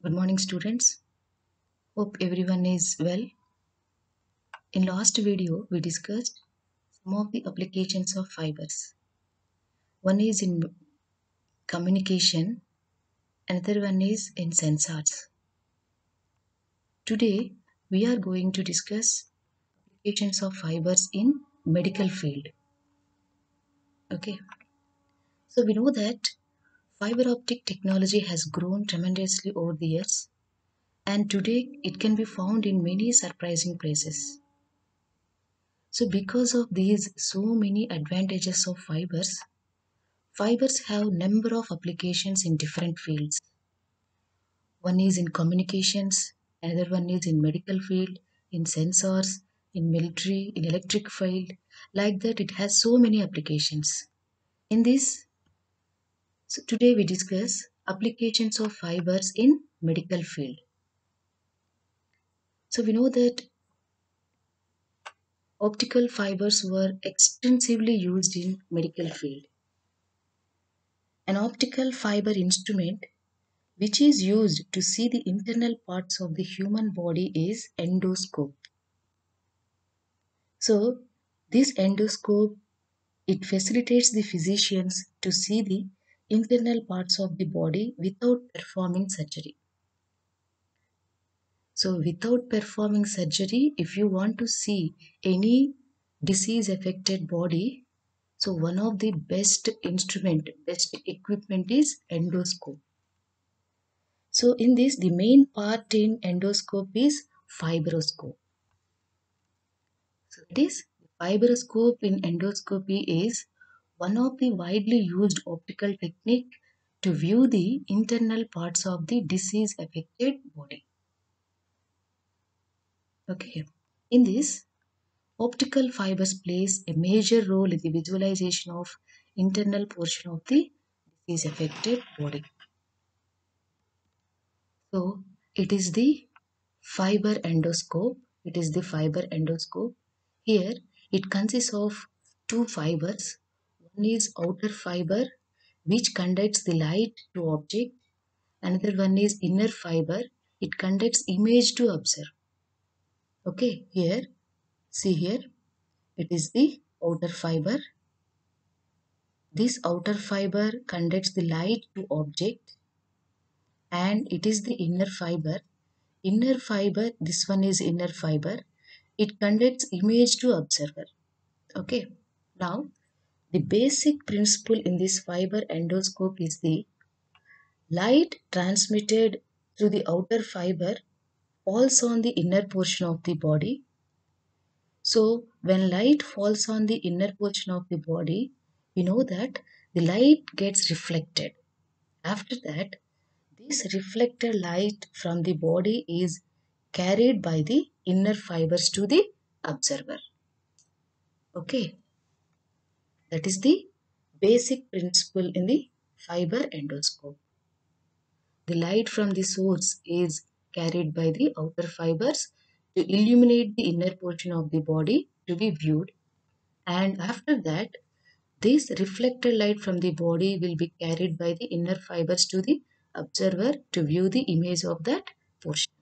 Good morning, students. Hope everyone is well. In last video, we discussed some of the applications of fibers. One is in communication, another one is in sensors. Today, we are going to discuss applications of fibers in medical field. Okay, so we know that fiber optic technology has grown tremendously over the years, and today it can be found in many surprising places. So, because of these so many advantages of fibers have number of applications in different fields. One is in communications, another one is in medical field, in sensors, in military, in electric field. Like that, it has so many applications. In this, so today we discuss applications of fibers in medical field. So we know that optical fibers were extensively used in medical field. An optical fiber instrument which is used to see the internal parts of the human body is endoscope. So this endoscope, it facilitates the physicians to see the internal parts of the body without performing surgery. So without performing surgery, if you want to see any disease affected body, so one of the best instrument, best equipment is endoscope. So in this, the main part in endoscope is fibroscope. So it is fibroscope in endoscopy is one of the widely used optical technique to view the internal parts of the disease affected body. Okay. In this, optical fibers plays a major role in the visualization of internal portion of the disease affected body. So it is the fiber endoscope. It is the fiber endoscope. Here it consists of two fibers. One is outer fiber which conducts the light to object. Another one is inner fiber. It conducts image to observe. Okay, here, see here, it is the outer fiber. This outer fiber conducts the light to object, and it is the inner fiber. Inner fiber, this one is inner fiber. It conducts image to observer. Okay. Now, the basic principle in this fiber endoscope is the light transmitted through the outer fiber falls on the inner portion of the body. So, when light falls on the inner portion of the body, we know that the light gets reflected. After that, this reflected light from the body is carried by the inner fibers to the observer. Okay, that is the basic principle in the fiber endoscope. The light from the source is carried by the outer fibers to illuminate the inner portion of the body to be viewed, and after that, this reflected light from the body will be carried by the inner fibers to the observer to view the image of that portion.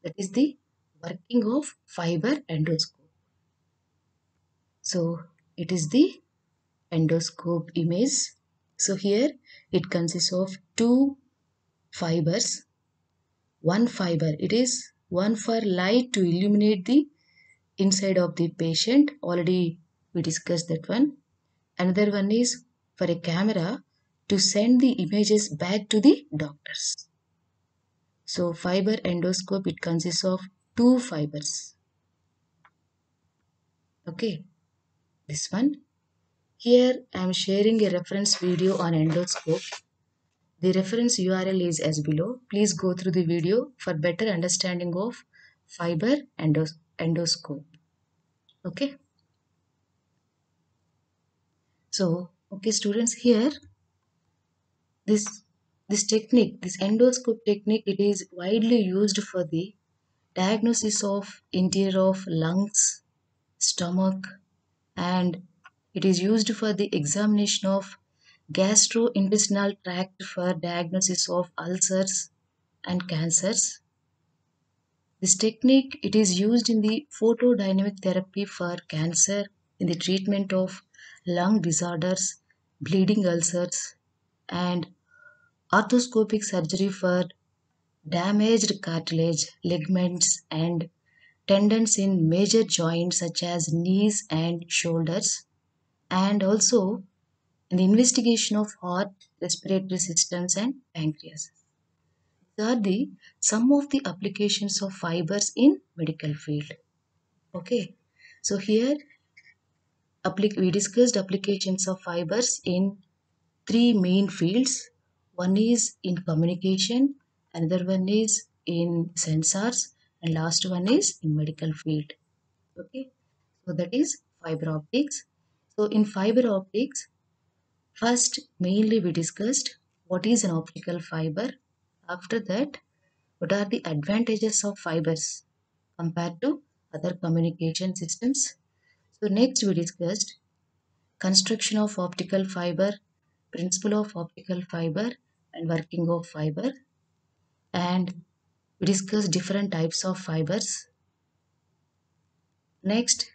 That is the working of fiber endoscope. So it is the endoscope image. So here it consists of two fibers. One fiber, it is one for light to illuminate the inside of the patient. Already we discussed that one. Another one is for a camera to send the images back to the doctors. So fiber endoscope, it consists of two fibers. Okay, this one. Here I am sharing a reference video on endoscope. The reference URL is as below. Please go through the video for better understanding of fiber endoscope. Okay. So, okay students, here this this technique, this endoscope technique, it is widely used for the diagnosis of interior of lungs, stomach, and it is used for the examination of gastrointestinal tract for diagnosis of ulcers, and cancers. This technique it is used in the photodynamic therapy for cancer, in the treatment of lung disorders, bleeding ulcers, and arthroscopic surgery for damaged cartilage, ligaments, and tendons in major joints such as knees and shoulders, and also in the investigation of heart, respiratory systems, and pancreas. These are the some of the applications of fibers in medical field. Okay, so here we discussed applications of fibers in three main fields. One is in communication, another one is in sensors, and last one is in medical field. Okay, so that is fiber optics. So in fiber optics, first mainly we discussed what is an optical fiber. After that, what are the advantages of fibers compared to other communication systems. So next we discussed construction of optical fiber, principle of optical fiber, and working of fiber. And we discussed different types of fibers. Next,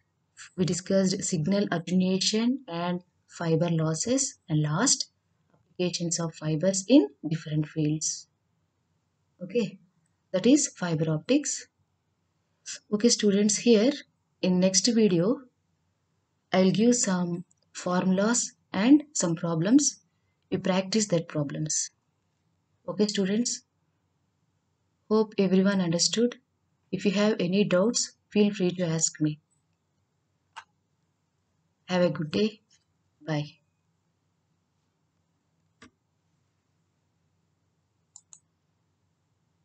we discussed signal attenuation and fiber losses. And last, applications of fibers in different fields. Okay, that is fiber optics. Okay, students, here in next video, I'll give some formulas and some problems. You practice that problems. Okay, students. Hope everyone understood. If you have any doubts, feel free to ask me. Have a good day. Bye.